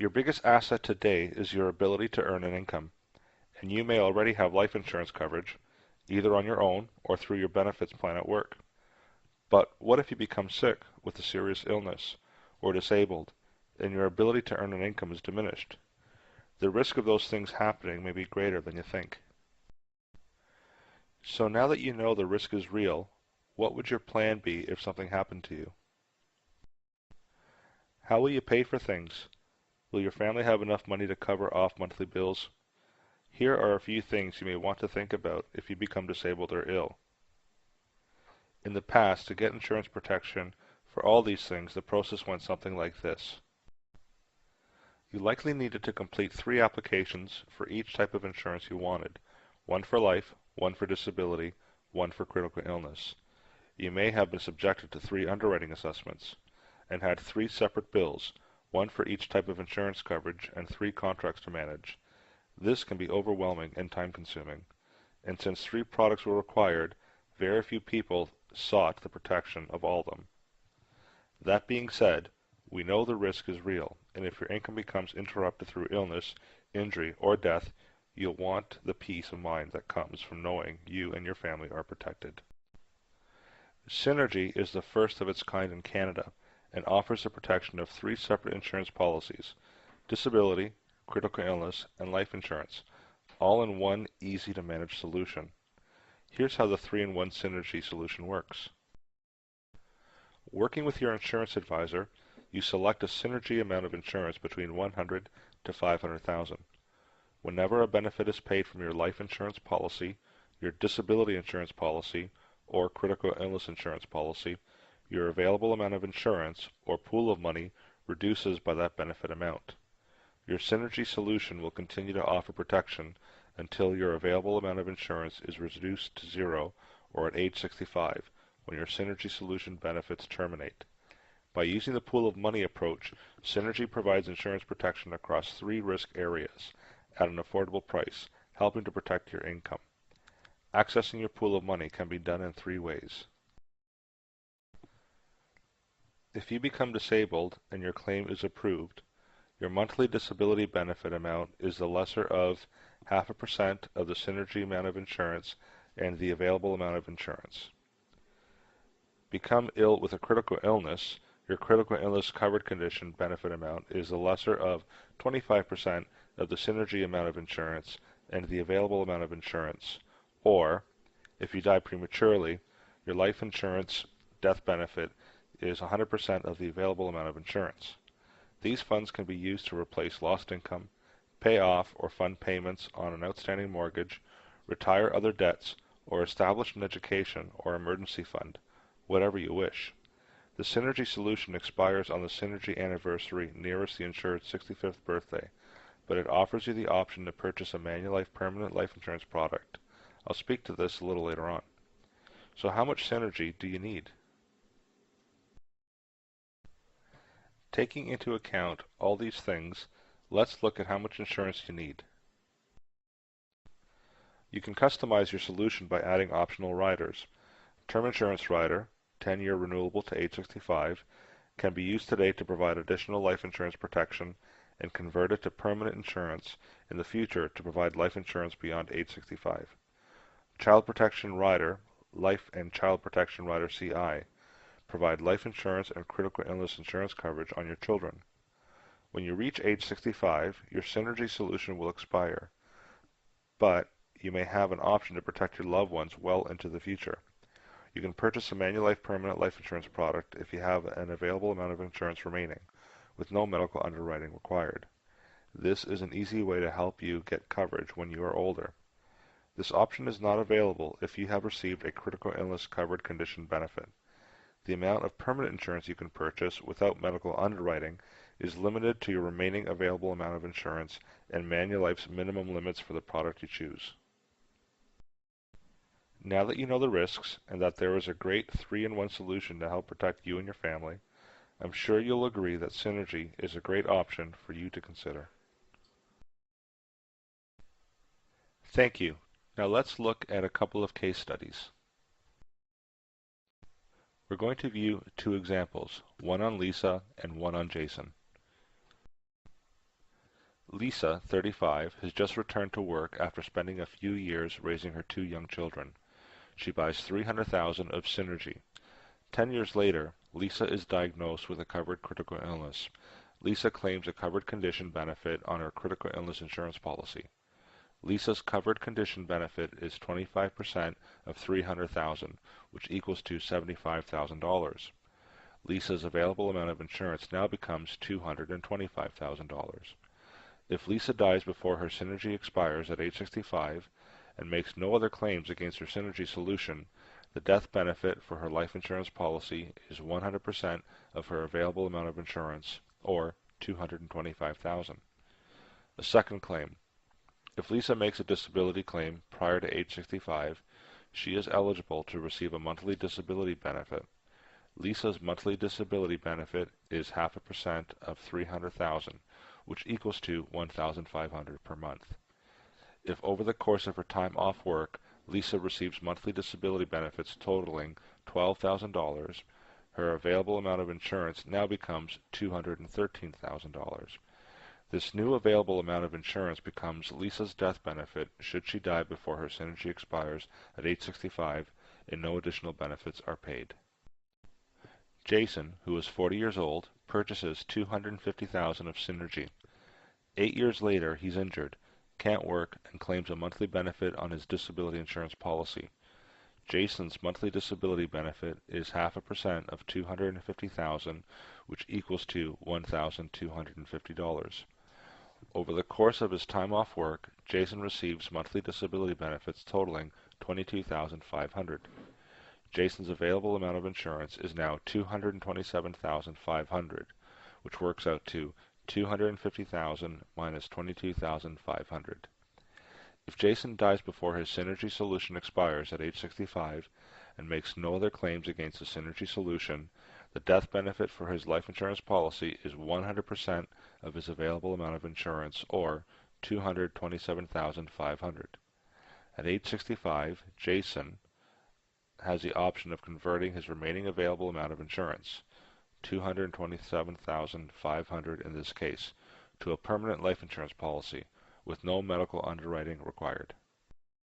Your biggest asset today is your ability to earn an income, and you may already have life insurance coverage, either on your own or through your benefits plan at work. But what if you become sick with a serious illness or disabled, and your ability to earn an income is diminished? The risk of those things happening may be greater than you think. So now that you know the risk is real, what would your plan be if something happened to you? How will you pay for things? Will your family have enough money to cover off monthly bills? Here are a few things you may want to think about if you become disabled or ill. In the past, to get insurance protection for all these things, the process went something like this. You likely needed to complete 3 applications for each type of insurance you wanted, one for life, one for disability, one for critical illness. You may have been subjected to 3 underwriting assessments and had 3 separate bills, one for each type of insurance coverage and 3 contracts to manage. This can be overwhelming and time-consuming, and since 3 products were required, very few people sought the protection of all of them. That being said, we know the risk is real, and if your income becomes interrupted through illness, injury, or death, you'll want the peace of mind that comes from knowing you and your family are protected. Synergy is the first of its kind in Canada and offers the protection of 3 separate insurance policies: disability, critical illness, and life insurance, all in one easy-to-manage solution. Here's how the 3-in-1 Synergy solution works. Working with your insurance advisor, you select a Synergy amount of insurance between $100,000 to $500,000. Whenever a benefit is paid from your life insurance policy, your disability insurance policy, or critical illness insurance policy, your available amount of insurance or pool of money reduces by that benefit amount. Your Synergy solution will continue to offer protection until your available amount of insurance is reduced to 0 or at age 65, when your Synergy solution benefits terminate. By using the pool of money approach, Synergy provides insurance protection across 3 risk areas at an affordable price, helping to protect your income. Accessing your pool of money can be done in 3 ways. If you become disabled and your claim is approved, your monthly disability benefit amount is the lesser of 0.5% of the Synergy amount of insurance and the available amount of insurance. Become ill with a critical illness, your critical illness covered condition benefit amount is the lesser of 25% of the Synergy amount of insurance and the available amount of insurance. Or, if you die prematurely, your life insurance death benefit is 100% of the available amount of insurance. These funds can be used to replace lost income, pay off or fund payments on an outstanding mortgage, retire other debts, or establish an education or emergency fund, whatever you wish. The Synergy solution expires on the Synergy anniversary nearest the insured's 65th birthday, but it offers you the option to purchase a Manulife permanent life insurance product. I'll speak to this a little later on. So how much Synergy do you need? Taking into account all these things, let's look at how much insurance you need. You can customize your solution by adding optional riders. Term insurance rider, 10-year renewable to age 65, can be used today to provide additional life insurance protection and convert it to permanent insurance in the future to provide life insurance beyond age 65. Child Protection Rider, Life and Child Protection Rider CI, provide life insurance and critical illness insurance coverage on your children. When you reach age 65, your Synergy solution will expire, but you may have an option to protect your loved ones well into the future. You can purchase a Manulife permanent life insurance product if you have an available amount of insurance remaining, with no medical underwriting required. This is an easy way to help you get coverage when you are older. This option is not available if you have received a critical illness covered condition benefit. The amount of permanent insurance you can purchase without medical underwriting is limited to your remaining available amount of insurance and Manulife's minimum limits for the product you choose. Now that you know the risks and that there is a great 3-in-1 solution to help protect you and your family, I'm sure you'll agree that Synergy is a great option for you to consider. Thank you. Now let's look at a couple of case studies. We're going to view 2 examples, one on Lisa and one on Jason. Lisa, 35, has just returned to work after spending a few years raising her two young children. She buys $300,000 of Synergy. 10 years later, Lisa is diagnosed with a covered critical illness. Lisa claims a covered condition benefit on her critical illness insurance policy. Lisa's covered condition benefit is 25% of $300,000, which equals to $75,000. Lisa's available amount of insurance now becomes $225,000. If Lisa dies before her Synergy expires at age 65 and makes no other claims against her Synergy solution, the death benefit for her life insurance policy is 100% of her available amount of insurance, or $225,000. A second claim. If Lisa makes a disability claim prior to age 65, she is eligible to receive a monthly disability benefit. Lisa's monthly disability benefit is 0.5% of $300,000, which equals to $1,500 per month. If over the course of her time off work, Lisa receives monthly disability benefits totaling $12,000, her available amount of insurance now becomes $213,000. This new available amount of insurance becomes Lisa's death benefit should she die before her Synergy expires at age 65 and no additional benefits are paid. Jason, who is 40 years old, purchases $250,000 of Synergy. 8 years later, he's injured, can't work, and claims a monthly benefit on his disability insurance policy. Jason's monthly disability benefit is 0.5% of $250,000, which equals to $1,250. Over the course of his time off work, Jason receives monthly disability benefits totaling $22,500. Jason's available amount of insurance is now $227,500, which works out to $250,000 minus $22,500. If Jason dies before his Synergy solution expires at age 65 and makes no other claims against the Synergy solution, the death benefit for his life insurance policy is 100% of his available amount of insurance, or $227,500. At age 65, Jason has the option of converting his remaining available amount of insurance, $227,500 in this case, to a permanent life insurance policy with no medical underwriting required.